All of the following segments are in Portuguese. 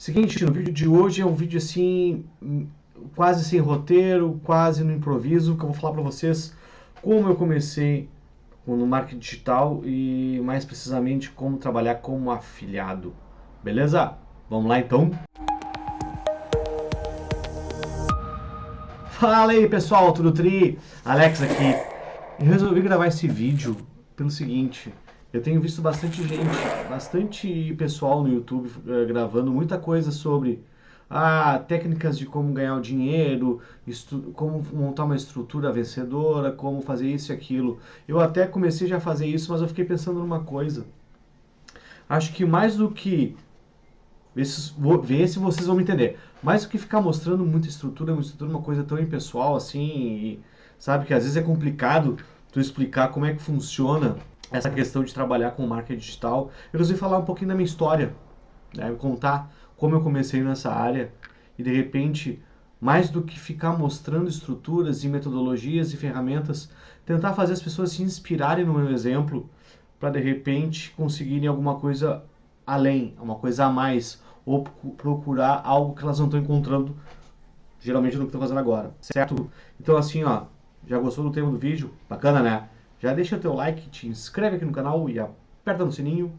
Seguinte, no vídeo de hoje é um vídeo assim, quase sem roteiro, quase no improviso, que eu vou falar para vocês como eu comecei no marketing digital e mais precisamente como trabalhar como afiliado. Beleza? Vamos lá então? Fala aí pessoal, tudo tri? Alex aqui. Eu resolvi gravar esse vídeo pelo seguinte, eu tenho visto bastante gente, bastante pessoal no YouTube gravando muita coisa sobre técnicas de como ganhar o dinheiro, como montar uma estrutura vencedora, como fazer isso e aquilo. Eu até comecei já a fazer isso, mas eu fiquei pensando numa coisa. Acho que mais do que ver se vocês vão me entender. Mais do que ficar mostrando muita estrutura, uma coisa tão impessoal assim, sabe que às vezes é complicado tu explicar como é que funciona essa questão de trabalhar com marketing digital. Eu resolvi falar um pouquinho da minha história, né? Contar como eu comecei nessa área e de repente, mais do que ficar mostrando estruturas e metodologias e ferramentas, tentar fazer as pessoas se inspirarem no meu exemplo para de repente conseguirem alguma coisa além, uma coisa a mais, ou procurar algo que elas não estão encontrando geralmente no que estão fazendo agora, certo? Então assim, ó, já gostou do tema do vídeo? Bacana, né? Já deixa teu like, te inscreve aqui no canal e aperta no sininho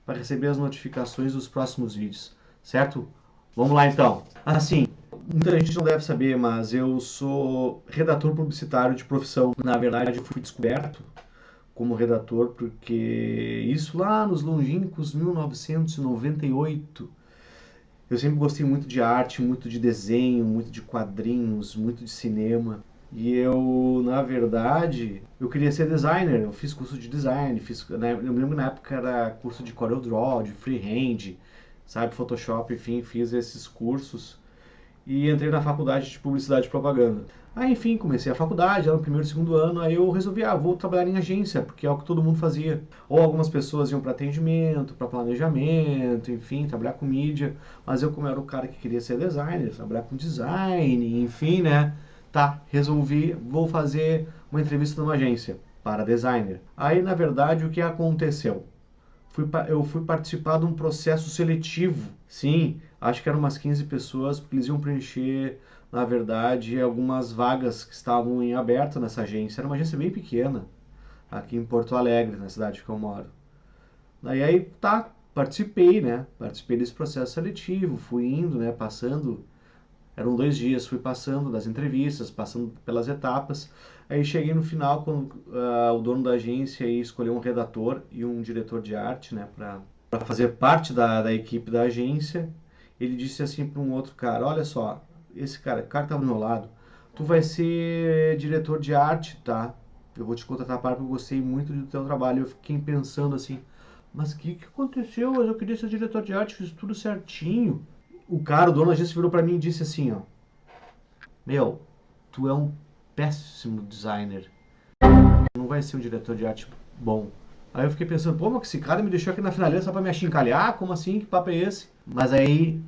para receber as notificações dos próximos vídeos, certo? Vamos lá então. Assim, muita gente não deve saber, mas eu sou redator publicitário de profissão. Na verdade, eu fui descoberto como redator porque isso lá nos longínquos 1998. Eu sempre gostei muito de arte, muito de desenho, muito de quadrinhos, muito de cinema. E eu, na verdade, eu queria ser designer. Eu fiz curso de design, né, eu me lembro que na época era curso de CorelDRAW, de freehand, sabe, Photoshop, enfim, fiz esses cursos e entrei na faculdade de publicidade e propaganda. Aí, enfim, comecei a faculdade, era no primeiro e segundo ano, aí eu resolvi, vou trabalhar em agência, porque é o que todo mundo fazia. Ou algumas pessoas iam para atendimento, para planejamento, enfim, trabalhar com mídia, mas eu como era o cara que queria ser designer, trabalhar com design, enfim, né? Tá, resolvi, vou fazer uma entrevista numa agência para designer. Aí, na verdade, o que aconteceu? Eu fui participar de um processo seletivo. Sim, acho que eram umas 15 pessoas, porque eles iam preencher, na verdade, algumas vagas que estavam em aberto nessa agência. Era uma agência bem pequena, aqui em Porto Alegre, na cidade que eu moro. Aí tá, participei, né? Participei desse processo seletivo, fui indo, né? Passando, eram 2 dias, fui passando das entrevistas, passando pelas etapas. Aí cheguei no final, quando o dono da agência escolheu um redator e um diretor de arte, né, para fazer parte da equipe da agência. Ele disse assim para um outro cara: olha só, esse cara estava do meu lado, tu vai ser diretor de arte, tá? Eu vou te contratar porque eu gostei muito do teu trabalho. Eu fiquei pensando assim, mas o que aconteceu? Eu queria ser diretor de arte, fiz tudo certinho. O dono da agência virou para mim e disse assim, ó: meu, tu é um péssimo designer, não vai ser um diretor de arte bom. Aí eu fiquei pensando, pô, mas esse cara me deixou aqui na finaleira só pra me achincalhar? Como assim? Que papo é esse? Mas aí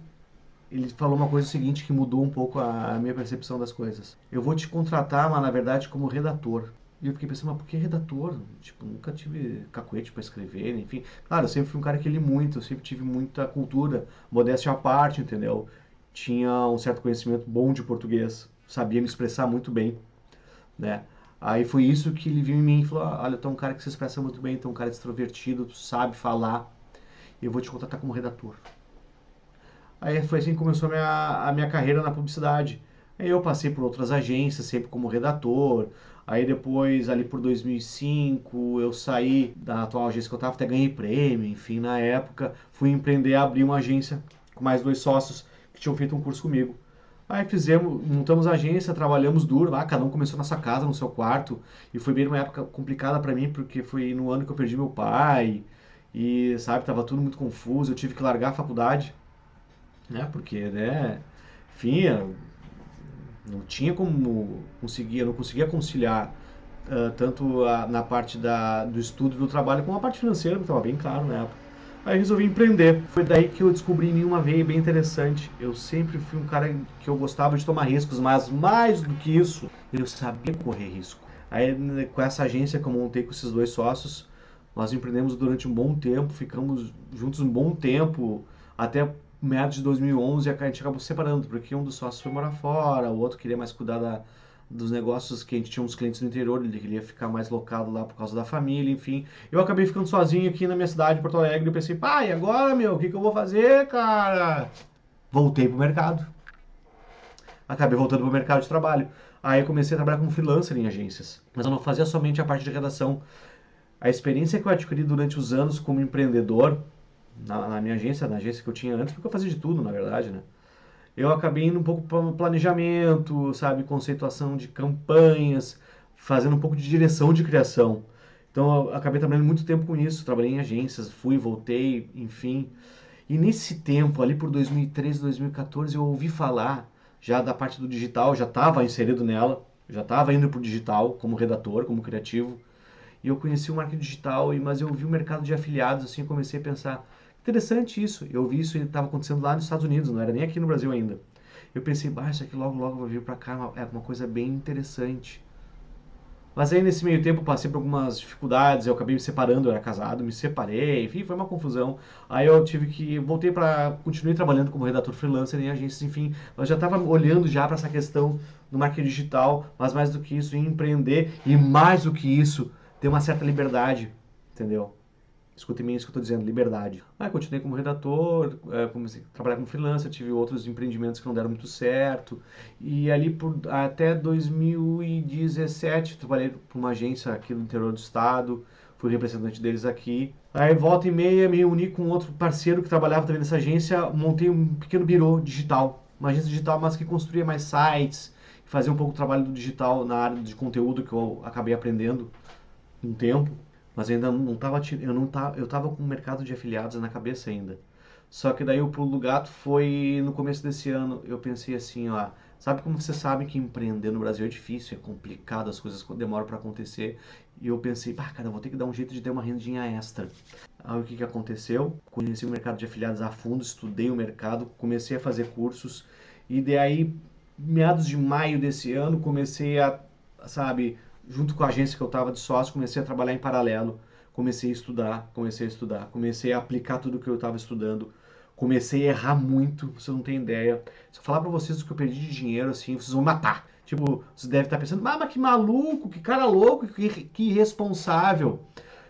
ele falou uma coisa seguinte que mudou um pouco a minha percepção das coisas. Eu vou te contratar, mas na verdade como redator. E eu fiquei pensando, mas por que redator? Tipo, nunca tive cacuete para escrever, enfim. Claro, eu sempre fui um cara que li muito, eu sempre tive muita cultura, modéstia à parte, entendeu? Tinha um certo conhecimento bom de português, sabia me expressar muito bem, né? Aí foi isso que ele viu em mim e falou: olha, tu é um cara que se expressa muito bem, tu é um cara extrovertido, tu sabe falar, eu vou te contratar como redator. Aí foi assim que começou a minha carreira na publicidade. Aí eu passei por outras agências, sempre como redator. Aí depois, ali por 2005, eu saí da atual agência que eu estava, até ganhei prêmio, enfim, na época. Fui empreender, abrir uma agência com mais 2 sócios que tinham feito um curso comigo. Aí montamos a agência, trabalhamos duro, cada um começou na sua casa, no seu quarto. E foi bem uma época complicada para mim, porque foi no ano que eu perdi meu pai. E, sabe, tava tudo muito confuso, eu tive que largar a faculdade, né? Porque, né, enfim, eu não tinha como conseguir, eu não conseguia conciliar tanto na parte do estudo e do trabalho com a parte financeira, que estava bem claro na época. Aí resolvi empreender. Foi daí que eu descobri em mim uma veia bem interessante. Eu sempre fui um cara que eu gostava de tomar riscos, mas mais do que isso, eu sabia correr risco. Aí com essa agência que eu montei com esses 2 sócios, nós empreendemos durante um bom tempo, ficamos juntos um bom tempo, até meados de 2011 a gente acabou se separando, porque um dos sócios foi morar fora, o outro queria mais cuidar dos negócios, que a gente tinha uns clientes no interior, ele queria ficar mais locado lá por causa da família, enfim. Eu acabei ficando sozinho aqui na minha cidade, Porto Alegre, e eu pensei, pai, agora, meu, o que eu vou fazer, cara? Voltei pro mercado. Acabei voltando pro mercado de trabalho. Aí eu comecei a trabalhar como freelancer em agências. Mas eu não fazia somente a parte de redação. A experiência que eu adquiri durante os anos como empreendedor, na minha agência, na agência que eu tinha antes, porque eu fazia de tudo, na verdade, né? Eu acabei indo um pouco para planejamento, sabe, conceituação de campanhas, fazendo um pouco de direção de criação. Então eu acabei trabalhando muito tempo com isso, trabalhei em agências, fui, voltei, enfim. E nesse tempo, ali por 2013, 2014, eu ouvi falar já da parte do digital, já estava inserido nela, já estava indo para o digital como redator, como criativo. E eu conheci o marketing digital, mas eu vi o mercado de afiliados, assim, eu comecei a pensar, interessante isso. Eu vi isso e estava acontecendo lá nos Estados Unidos, não era nem aqui no Brasil ainda. Eu pensei, isso aqui logo logo vai vir para cá, é uma coisa bem interessante. Mas aí nesse meio tempo eu passei por algumas dificuldades, eu acabei me separando, eu era casado, me separei, enfim, foi uma confusão. Aí eu tive que, voltei para, continuei trabalhando como redator freelancer em agências, enfim, mas já estava olhando já para essa questão do marketing digital, mas mais do que isso, em empreender e mais do que isso, ter uma certa liberdade, entendeu? Escutem bem isso que eu estou dizendo, liberdade. Aí continuei como redator, comecei a trabalhar como freelancer, tive outros empreendimentos que não deram muito certo. E ali até 2017 trabalhei para uma agência aqui no interior do estado, fui representante deles aqui. Aí volta e meia me uni com outro parceiro que trabalhava também nessa agência, montei um pequeno birô digital, uma agência digital, mas que construía mais sites, fazia um pouco do trabalho do digital na área de conteúdo que eu acabei aprendendo um tempo. Mas ainda não tava, eu tava com o mercado de afiliados na cabeça ainda. Só que daí o pulo do gato foi no começo desse ano, eu pensei assim, ó, sabe como vocês sabem que empreender no Brasil é difícil, é complicado, as coisas demoram para acontecer. E eu pensei, cara, eu vou ter que dar um jeito de ter uma rendinha extra. Aí o que que aconteceu? Conheci o mercado de afiliados a fundo, estudei o mercado, comecei a fazer cursos e daí meados de maio desse ano comecei a, sabe, junto com a agência que eu estava de sócio, comecei a trabalhar em paralelo, comecei a estudar, comecei a aplicar tudo que eu estava estudando, comecei a errar muito, você não tem ideia. Se eu falar para vocês o que eu perdi de dinheiro, assim, vocês vão matar. Tipo, vocês devem estar pensando, mas que maluco, que cara louco, que irresponsável.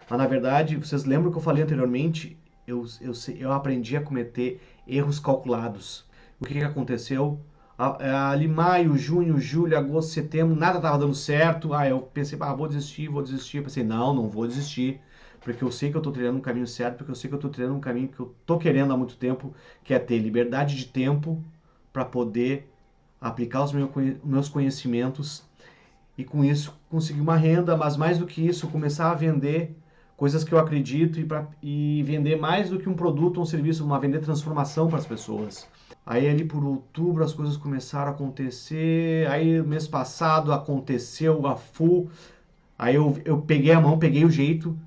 Mas na verdade, vocês lembram que eu falei anteriormente? Eu aprendi a cometer erros calculados. O que aconteceu? Ali maio, junho, julho, agosto, setembro, nada estava dando certo. Eu pensei, vou desistir, vou desistir. Eu pensei, não vou desistir, porque eu sei que eu estou trilhando um caminho certo, porque eu sei que eu estou trilhando um caminho que eu estou querendo há muito tempo, que é ter liberdade de tempo para poder aplicar os meus conhecimentos e com isso conseguir uma renda, mas mais do que isso, começar a vender coisas que eu acredito e vender mais do que um produto ou um serviço, vender transformação para as pessoas. Aí ali por outubro as coisas começaram a acontecer, aí mês passado aconteceu a full, aí eu peguei a mão, peguei o jeito,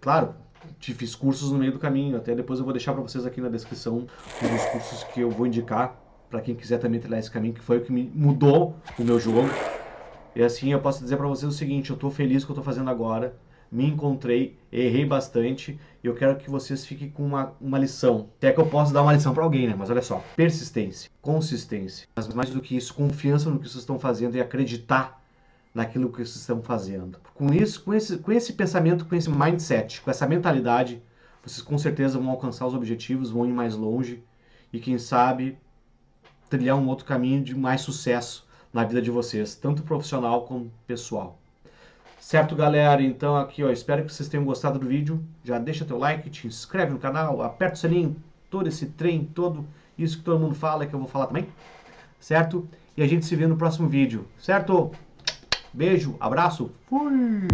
claro, fiz cursos no meio do caminho, até depois eu vou deixar para vocês aqui na descrição um dos cursos que eu vou indicar para quem quiser também trilhar esse caminho, que foi o que me mudou o meu jogo. E assim eu posso dizer para vocês o seguinte, eu estou feliz com o que eu estou fazendo agora, me encontrei, errei bastante e eu quero que vocês fiquem com uma lição. Até que eu posso dar uma lição para alguém, né? Mas olha só, persistência, consistência, mas mais do que isso, confiança no que vocês estão fazendo e acreditar naquilo que vocês estão fazendo. Com isso, com esse pensamento, com esse mindset, com essa mentalidade, vocês com certeza vão alcançar os objetivos, vão ir mais longe e quem sabe trilhar um outro caminho de mais sucesso na vida de vocês, tanto profissional como pessoal. Certo, galera? Então aqui, ó, espero que vocês tenham gostado do vídeo. Já deixa teu like, te inscreve no canal, aperta o sininho, todo esse trem, todo isso que todo mundo fala, que eu vou falar também. Certo? E a gente se vê no próximo vídeo. Certo? Beijo, abraço, fui!